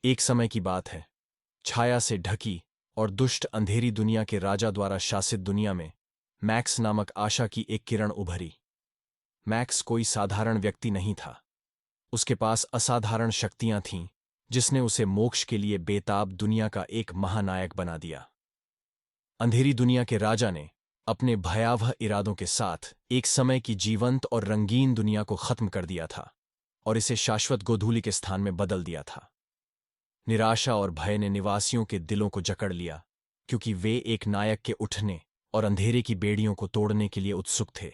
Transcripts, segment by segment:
एक समय की बात है, छाया से ढकी और दुष्ट अंधेरी दुनिया के राजा द्वारा शासित दुनिया में मैक्स नामक आशा की एक किरण उभरी। मैक्स कोई साधारण व्यक्ति नहीं था। उसके पास असाधारण शक्तियां थीं, जिसने उसे मोक्ष के लिए बेताब दुनिया का एक महानायक बना दिया। अंधेरी दुनिया के राजा ने अपने भयावह इरादों के साथ एक समय की जीवंत और रंगीन दुनिया को खत्म कर दिया था और इसे शाश्वत गोधूलि के स्थान में बदल दिया था। निराशा और भय ने निवासियों के दिलों को जकड़ लिया, क्योंकि वे एक नायक के उठने और अंधेरे की बेड़ियों को तोड़ने के लिए उत्सुक थे।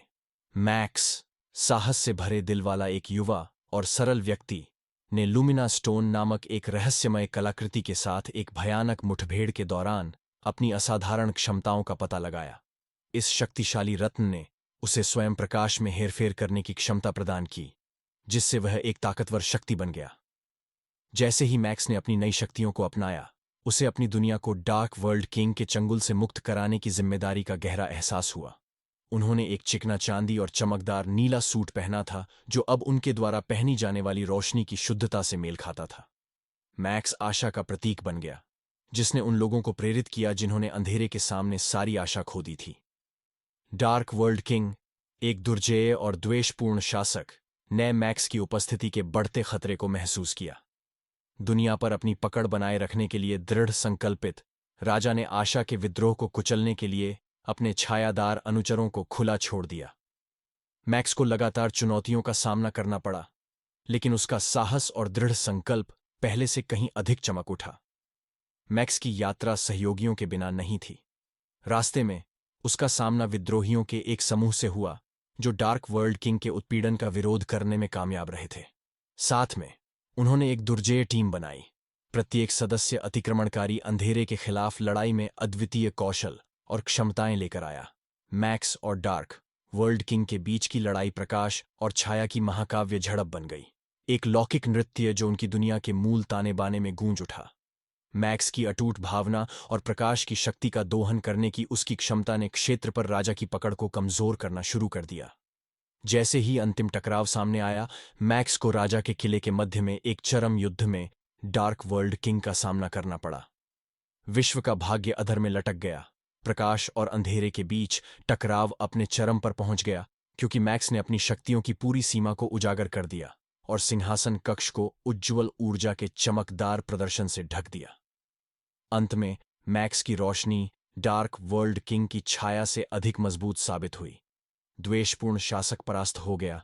मैक्स, साहस से भरे दिल वाला एक युवा और सरल व्यक्ति, ने लुमिना स्टोन नामक एक रहस्यमय कलाकृति के साथ एक भयानक मुठभेड़ के दौरान अपनी असाधारण क्षमताओं का पता लगाया। इस शक्तिशाली रत्न ने उसे स्वयं प्रकाश में हेरफेर करने की क्षमता प्रदान की, जिससे वह एक ताकतवर शक्ति बन गया। जैसे ही मैक्स ने अपनी नई शक्तियों को अपनाया, उसे अपनी दुनिया को डार्क वर्ल्ड किंग के चंगुल से मुक्त कराने की जिम्मेदारी का गहरा एहसास हुआ। उन्होंने एक चिकना चांदी और चमकदार नीला सूट पहना था, जो अब उनके द्वारा पहनी जाने वाली रोशनी की शुद्धता से मेल खाता था। मैक्स आशा का प्रतीक बन गया, जिसने उन लोगों को प्रेरित किया जिन्होंने अंधेरे के सामने सारी आशा खो दी थी। डार्क वर्ल्ड किंग, एक दुर्जेय और द्वेषपूर्ण शासक, ने मैक्स की उपस्थिति के बढ़ते खतरे को महसूस किया। दुनिया पर अपनी पकड़ बनाए रखने के लिए दृढ़ संकल्पित, राजा ने आशा के विद्रोह को कुचलने के लिए अपने छायादार अनुचरों को खुला छोड़ दिया। मैक्स को लगातार चुनौतियों का सामना करना पड़ा, लेकिन उसका साहस और दृढ़ संकल्प पहले से कहीं अधिक चमक उठा। मैक्स की यात्रा सहयोगियों के बिना नहीं थी। रास्ते में उसका सामना विद्रोहियों के एक समूह से हुआ, जो डार्क वर्ल्ड किंग के उत्पीड़न का विरोध करने में कामयाब रहे थे। साथ में उन्होंने एक दुर्जेय टीम बनाई। प्रत्येक सदस्य अतिक्रमणकारी अंधेरे के खिलाफ लड़ाई में अद्वितीय कौशल और क्षमताएं लेकर आया। मैक्स और डार्क वर्ल्ड किंग के बीच की लड़ाई प्रकाश और छाया की महाकाव्य झड़प बन गई, एक लौकिक नृत्य जो उनकी दुनिया के मूल ताने बाने में गूंज उठा। मैक्स की अटूट भावना और प्रकाश की शक्ति का दोहन करने की उसकी क्षमता ने क्षेत्र पर राजा की पकड़ को कमजोर करना शुरू कर दिया। जैसे ही अंतिम टकराव सामने आया, मैक्स को राजा के किले के मध्य में एक चरम युद्ध में डार्क वर्ल्ड किंग का सामना करना पड़ा। विश्व का भाग्य अधर में लटक गया। प्रकाश और अंधेरे के बीच टकराव अपने चरम पर पहुंच गया, क्योंकि मैक्स ने अपनी शक्तियों की पूरी सीमा को उजागर कर दिया और सिंहासन कक्ष को उज्ज्वल ऊर्जा के चमकदार प्रदर्शन से ढक दिया। अंत में मैक्स की रोशनी डार्क वर्ल्ड किंग की छाया से अधिक मजबूत साबित हुई। द्वेषपूर्ण शासक परास्त हो गया